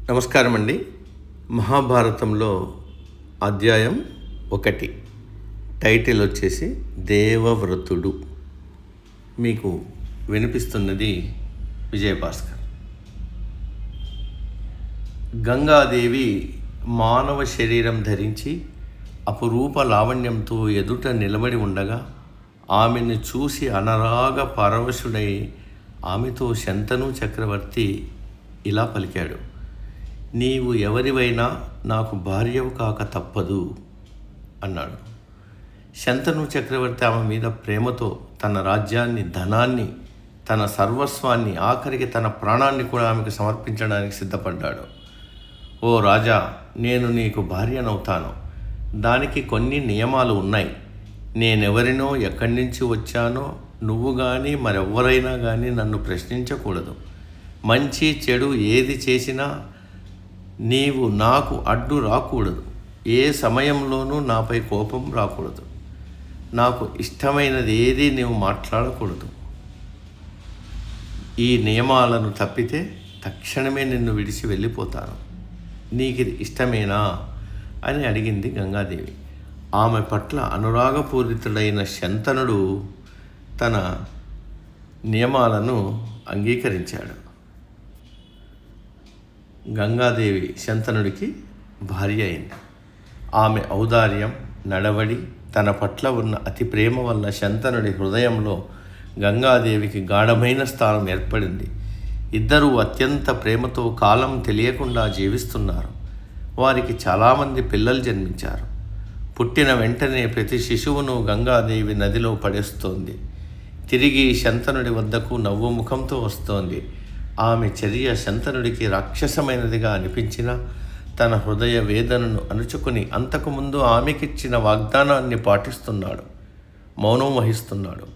నమస్కారం అండి. మహాభారతంలో అధ్యాయం 1 టైటిల్ వచ్చేసి దేవవ్రతుడు. మీకు వినిపిస్తున్నది విజయభాస్కర్. గంగాదేవి మానవ శరీరం ధరించి అపురూప లావణ్యంతో ఎదుట నిలబడి ఉండగా ఆమెను చూసి అనరాగ పరవశుడై ఆమెతో శంతను చక్రవర్తి ఇలా పలికాడు: నీవు ఎవరివైనా నాకు భార్యవు కాక తప్పదు అన్నాడు. శంతను చక్రవర్తి ఆమె మీద ప్రేమతో తన రాజ్యాన్ని, ధనాన్ని, తన సర్వస్వాన్ని, ఆఖరికి తన ప్రాణాన్ని కూడా ఆమెకు సమర్పించడానికి సిద్ధపడ్డాడు. ఓ రాజా, నేను నీకు భార్యనవుతాను. దానికి కొన్ని నియమాలు ఉన్నాయి. నేనెవరినో, ఎక్కడి నుంచి వచ్చానో నువ్వు కానీ మరెవ్వరైనా కానీ నన్ను ప్రశ్నించకూడదు. మంచి చెడు ఏది చేసినా నీవు నాకు అడ్డు రాకూడదు. ఏ సమయంలోనూ నాపై కోపం రాకూడదు. నాకు ఇష్టమైనది ఏది నీవు మాట్లాడకూడదు. ఈ నియమాలను తప్పితే తక్షణమే నిన్ను విడిచి వెళ్ళిపోతాను. నీకిది ఇష్టమేనా అని అడిగింది గంగాదేవి. ఆమె పట్ల అనురాగపూరితుడైన శంతనుడు తన నియమాలను అంగీకరించాడు. గంగాదేవి శంతనుడికి భార్య అయింది. ఆమె ఔదార్యం, నడవడి, తన పట్ల ఉన్న అతి ప్రేమ వల్ల శంతనుడి హృదయంలో గంగాదేవికి గాఢమైన స్థానం ఏర్పడింది. ఇద్దరూ అత్యంత ప్రేమతో కాలం తెలియకుండా జీవిస్తున్నారు. వారికి చాలామంది పిల్లలు జన్మించారు. పుట్టిన వెంటనే ప్రతి శిశువును గంగాదేవి నదిలో పడేస్తోంది. తిరిగి శంతనుడి వద్దకు నవ్వు ముఖంతో వస్తోంది. ఆమె చర్య శంతనుడికి రాక్షసమైనదిగా అనిపించినా తన హృదయ వేదనను అణుచుకుని అంతకుముందు ఆమెకిచ్చిన వాగ్దానాన్ని పాటిస్తున్నాడు. మౌనం వహిస్తున్నాడు.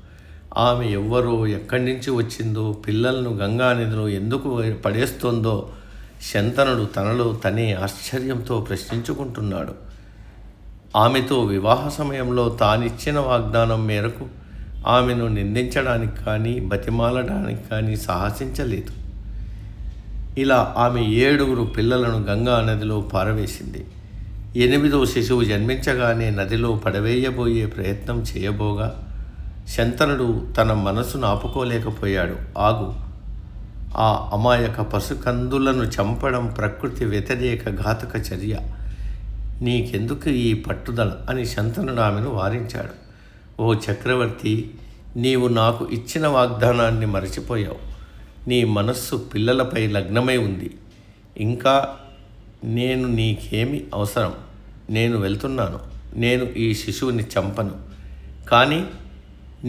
ఆమె ఎవ్వరో, ఎక్కడి నుంచి వచ్చిందో, పిల్లలను గంగానదిలో ఎందుకు పడేస్తోందో శంతనుడు తనలో తనే ఆశ్చర్యంతో ప్రశ్నించుకుంటున్నాడు. ఆమెతో వివాహ సమయంలో తానిచ్చిన వాగ్దానం మేరకు ఆమెను నిందించడానికి కానీ బతిమాలడానికి కానీ సాహసించలేదు. ఇలా ఆమె 7 పిల్లలను గంగా నదిలో పారవేసింది. 8వ శిశువు జన్మించగానే నదిలో పడవేయబోయే ప్రయత్నం చేయబోగా శంతనుడు తన మనసును ఆపుకోలేకపోయాడు. ఆగు, ఆ అమాయక పశుకందులను చంపడం ప్రకృతి వ్యతిరేక ఘాతక చర్య. నీకెందుకు ఈ పట్టుదల అని శంతనుడు ఆమెను వారించాడు. ఓ చక్రవర్తి, నీవు నాకు ఇచ్చిన వాగ్దానాన్ని మరచిపోయావు. నీ మనస్సు పిల్లలపై లగ్నమై ఉంది. ఇంకా నేను నీకేమి అవసరం? నేను వెళ్తున్నాను. నేను ఈ శిశువుని చంపను. కానీ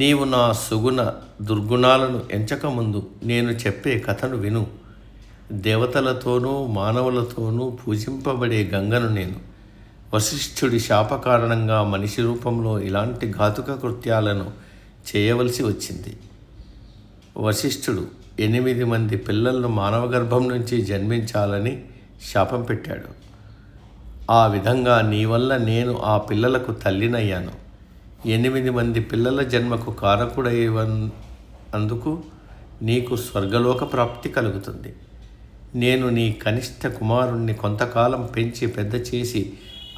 నీవు నా సుగుణ దుర్గుణాలను ఎంచకముందు నేను చెప్పే కథను విను. దేవతలతోనూ మానవులతోనూ పూజింపబడే గంగను నేను. వశిష్ఠుడి శాప కారణంగా మనిషి రూపంలో ఇలాంటి ఘాతుక కృత్యాలను చేయవలసి వచ్చింది. వశిష్ఠుడు 8 మంది పిల్లలను మానవ గర్భం నుంచి జన్మించాలని శాపం పెట్టాడు. ఆ విధంగా నీ వల్ల నేను ఆ పిల్లలకు తల్లినయ్యాను. 8 మంది పిల్లల జన్మకు కారకుడైనందుకు నీకు స్వర్గలోక ప్రాప్తి కలుగుతుంది. నేను నీ కనిష్ట కుమారుణ్ణి కొంతకాలం పెంచి పెద్ద చేసి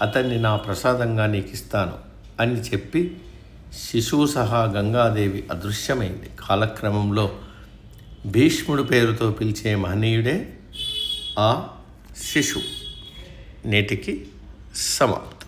అతన్ని నా ప్రసాదంగా నీకిస్తాను అని చెప్పి శిశువు సహా గంగాదేవి అదృశ్యమైంది. కాలక్రమంలో భీష్ముడు పేరుతో పిలిచే మహనీయుడే ఆ శిశువు. నేటికి సమాప్తం.